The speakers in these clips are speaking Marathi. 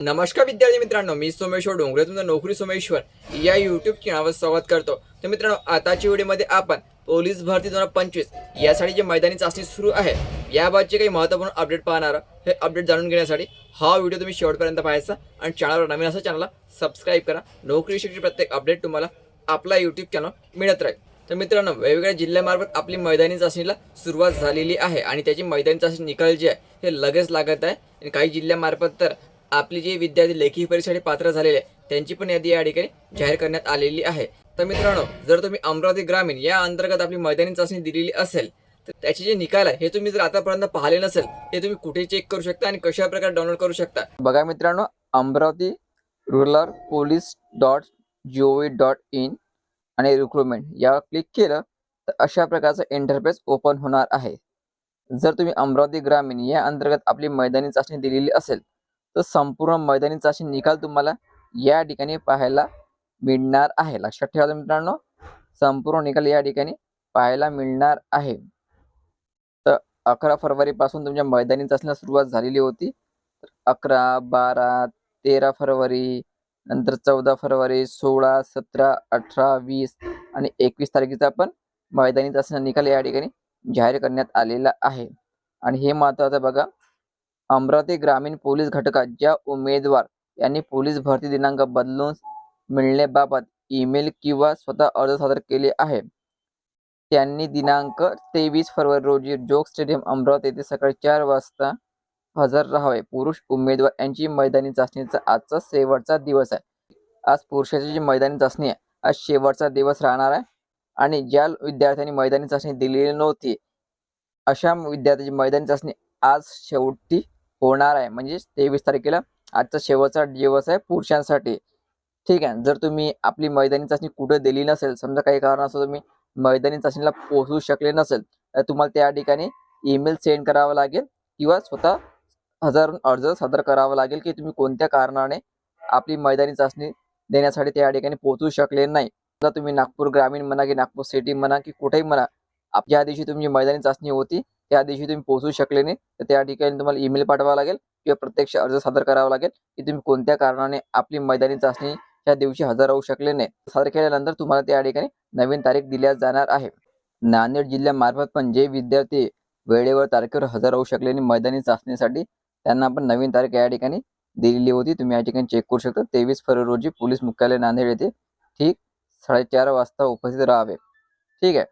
नमस्कार विद्यार्थी मित्रांनो, मी सोमेश्वर डोंगरे तुमचं नोकरी सोमेश्वर या यूट्यूब चॅनलवर स्वागत करतो। तर मित्रांनो, आताच्या व्हिडिओमध्ये आपण पोलीस भरती 2025 यासाठी जे मैदानी चाचणी सुरू आहे याबाबतचे काही महत्त्वपूर्ण अपडेट पाहणार। हे अपडेट जाणून घेण्यासाठी हा व्हिडिओ तुम्ही शेवटपर्यंत पाहायचा आणि चॅनलवर नवीन असेल चॅनलला सबस्क्राईब करा। नोकरी विषयीची प्रत्येक अपडेट तुम्हाला आपला यूट्यूब चॅनल मिळत राहील। तर मित्रांनो, वेगवेगळ्या जिल्ह्यामार्फत आपली मैदानी चाचणीला सुरुवात झालेली आहे आणि त्याची मैदानी चाचणी निकाल जे आहे हे लगेच लागत आहे आणि काही जिल्ह्यामार्फत तर आपली जे विद्यार्थी लेखी परीक्षेसाठी पात्र झालेले त्यांची पण यादी या ठिकाणी जाहीर करण्यात आलेली आहे। तर मित्रांनो, जर तुम्ही अमरावती ग्रामीण या अंतर्गत आपली मैदानी चाचणी दिलेली असेल तर त्याचे जे निकाल आहे हे तुम्ही जर आतापर्यंत पाहिले नसेल हे तुम्ही कुठे चेक करू शकता आणि कशा प्रकारे डाउनलोड करू शकता बघा मित्रांनो, अमरावती रूरल police.gov.in आणि रिक्रुटमेंट यावर क्लिक केलं तर अशा प्रकारचा इंटरफेस ओपन होणार आहे। जर तुम्ही अमरावती ग्रामीण या अंतर्गत आपली मैदानी चाचणी दिलेली असेल तर संपूर्ण मैदानी चाचणी निकाल तुम्हाला या ठिकाणी पाहायला मिळणार आहे। लक्षात ठेवा मित्रांनो, संपूर्ण निकाल या ठिकाणी पाहायला मिळणार आहे। तर 11 फरवरी पासून तुमच्या मैदानी चाचणीला सुरुवात झालेली होती। 11, 12, 13 फरवरी, नंतर 14 फरवरी, 16, 17, 18, 20 आणि 21 तारखेचा पण मैदानी चाचणी निकाल या ठिकाणी जाहीर करण्यात आलेला आहे। आणि हे महत्त्वाचं बघा, अमरावती ग्रामीण पोलीस घटकात ज्या उमेदवार यांनी पोलीस भरती दिनांक बदलून मिळण्याबाबत ईमेल किंवा स्वतः अर्ज सादर केले आहे त्यांनी दिनांक 23 फरवरी रोजी जोग स्टेडियम अमरावती येथे सकाळी 4 वाजता हजर राहावे। पुरुष उमेदवार यांची मैदानी चाचणीचा आजचा शेवटचा दिवस आहे। आज पुरुषाची जी मैदानी चाचणी आहे आज शेवटचा दिवस राहणार आहे आणि ज्या विद्यार्थ्यांनी मैदानी चाचणी दिलेली नव्हती अशा विद्यार्थ्यांची मैदानी चाचणी आज शेवटी होणार आहे। म्हणजे 23 तारखेला आजचा शेवटचा दिवस आहे पुरुषांसाठी। ठीक आहे, जर तुम्ही आपली मैदानी चाचणी कुठे दिली नसेल, समजा काही कारणास्तव तुम्ही मैदानी चाचणीला पोहोचू शकले नसेल तर तुम्हाला त्या ठिकाणी ईमेल सेंड करावा लागेल किंवा स्वतः हजर अर्ज सादर करावा लागेल की तुम्ही कोणत्या कारणाने आपली मैदानी चाचणी देण्यासाठी त्या ठिकाणी पोहोचू शकले नाही। जर तुम्ही नागपूर ग्रामीण म्हणा की नागपूर सिटी म्हणा की कुठेही म्हणा, ज्या दिवशी तुमची मैदानी चाचणी होती त्या दिवशी तुम्ही पोहोचू शकले नाही तर त्या ठिकाणी तुम्हाला ईमेल पाठवावा लागेल किंवा प्रत्यक्ष अर्ज सादर करावा लागेल की तुम्ही कोणत्या कारणाने आपली मैदानी चाचणी त्या दिवशी हजर राहू शकले नाही। सादर केल्यानंतर तुम्हाला त्या ठिकाणी नवीन तारीख दिल्या जाणार आहे। नांदेड जिल्ह्यामार्फत पण जे विद्यार्थी वेळेवर तारखेवर हजर राहू शकले नाही मैदानी चाचणीसाठी त्यांना पण नवीन तारीख या ठिकाणी दिलेली होती। तुम्ही या ठिकाणी चेक करू शकता। 23 फरवरी रोजी पोलीस मुख्यालय नांदेड येथे ठीक 4:30 वाजता उपस्थित राहावे। ठीक आहे,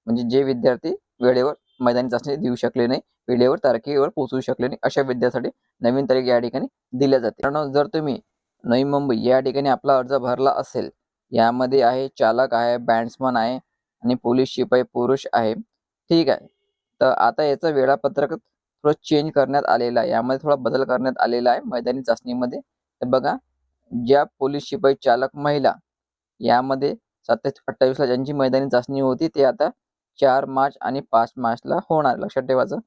म्हणजे जे विद्यार्थी वेळेवर मैदानी चाचणी देऊ शकले नाही, वेळेवर तारखेवर पोहोचू शकले नाही अशा विद्यार्थ्यांसाठी नवीन तारीख या ठिकाणी दिल्या जाते। कारण जर तुम्ही नवी मुंबई या ठिकाणी आपला अर्ज भरला असेल, यामध्ये आहे चालक आहे, बॅट्समन आहे आणि पोलीस शिपाई पुरुष आहे। ठीक आहे, तर आता याचं वेळापत्रक थोडं चेंज करण्यात आलेलं आहे, यामध्ये थोडा बदल करण्यात आलेला आहे मैदानी चाचणीमध्ये। तर बघा, ज्या पोलीस शिपाई चालक महिला यामध्ये 27-28 ला ज्यांची मैदानी चाचणी होती ते आता 4 मार्च आणि 5 मार्चला होणार। लक्षात ठेवायचं,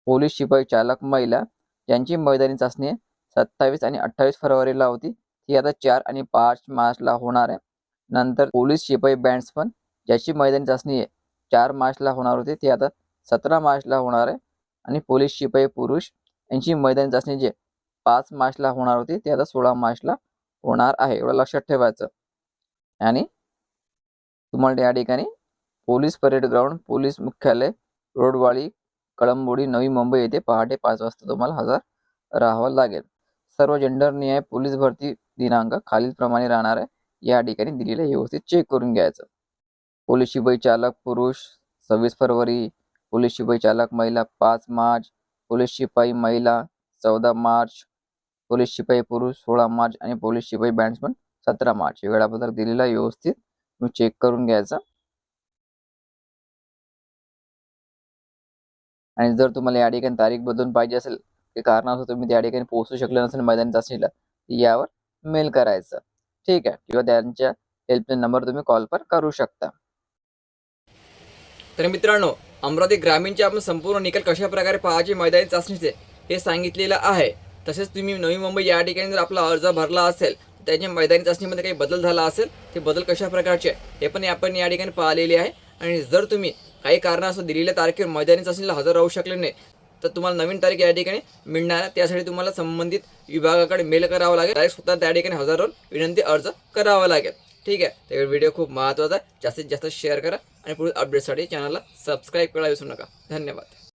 पोलीस शिपाई चालक महिला ज्यांची मैदानी चाचणी 27 आणि 28 फरवरीला होती ती आता 4 आणि 5 मार्चला होणार आहे। नंतर पोलीस शिपाई बॅट्समन ज्याची मैदानी चाचणी 4 मार्चला होणार होती ती आता 17 मार्चला होणार आहे आणि पोलीस शिपाई पुरुष यांची मैदानी चाचणी जे 5 मार्चला होणार होती ती आता 16 मार्चला होणार आहे। एवढं लक्षात ठेवायचं। आणि तुम्हाला या ठिकाणी पोलीस परेड ग्राउंड, पोलीस मुख्यालय, रोडवाळी, कळंबोडी, नवी मुंबई येथे पहाटे 5 वाजता तुम्हाला हजर राहावं लागेल। सर्व जेंडर न्याय पोलीस भरती दिनांक खालीलप्रमाणे राहणार आहे, या ठिकाणी दिलेलं व्यवस्थित चेक करून घ्यायचं। पोलीस शिपाई चालक पुरुष 26 फरवरी, पोलीस शिपाई चालक महिला 5 मार्च, पोलीस शिपाई महिला 14 मार्च, पोलीस शिपाई पुरुष 16 मार्च आणि पोलीस शिपाई बॅट्समन 17 मार्च। हे वेळापत्रक दिलेलं आहे, व्यवस्थित तुम्ही चेक करून घ्यायचं। आणि जर तुम्हाला या ठिकाणी तारीख बदलून पाहिजे असेल की कारणास्तव तुम्ही त्या ठिकाणी पोहोचू शकले नसेल मैदानी चाचणीला, यावर मेल करायचं। ठीक आहे, किंवा त्यांच्या हेल्पलाईन नंबर तुम्ही कॉल पण करू शकता। तर मित्रांनो, अमरावती ग्रामीणचे आपण संपूर्ण निकाल कशा प्रकारे पाहायचे मैदानी चाचणीचे हे सांगितलेलं आहे। तसेच तुम्ही नवी मुंबई या ठिकाणी जर आपला अर्ज भरला असेल त्याच्या मैदानी चाचणीमध्ये काही बदल झाला असेल ते बदल कशा प्रकारचे हे पण आपण या ठिकाणी पाहिलेले आहे। आणि जर तुम्ही काही कारणास्तव दिलेल्या तारखेवर मैदानी चाचणीला हजर राहू शकले नाही तर तुम्हाला नवीन तारीख या ठिकाणी मिळणार आहे. त्यासाठी तुम्हाला संबंधित विभागाकडे मेल करावा लागेल, डायरेक्ट स्वतः त्या ठिकाणी हजर विनंती अर्ज करावा लागेल. ठीक आहे, तर व्हिडिओ खूप महत्त्वाचा आहे. जास्तीत जास्त शेअर करा आणि पुढील अपडेटसाठी चॅनलला सबस्क्राईब करायला विसरू नका. धन्यवाद.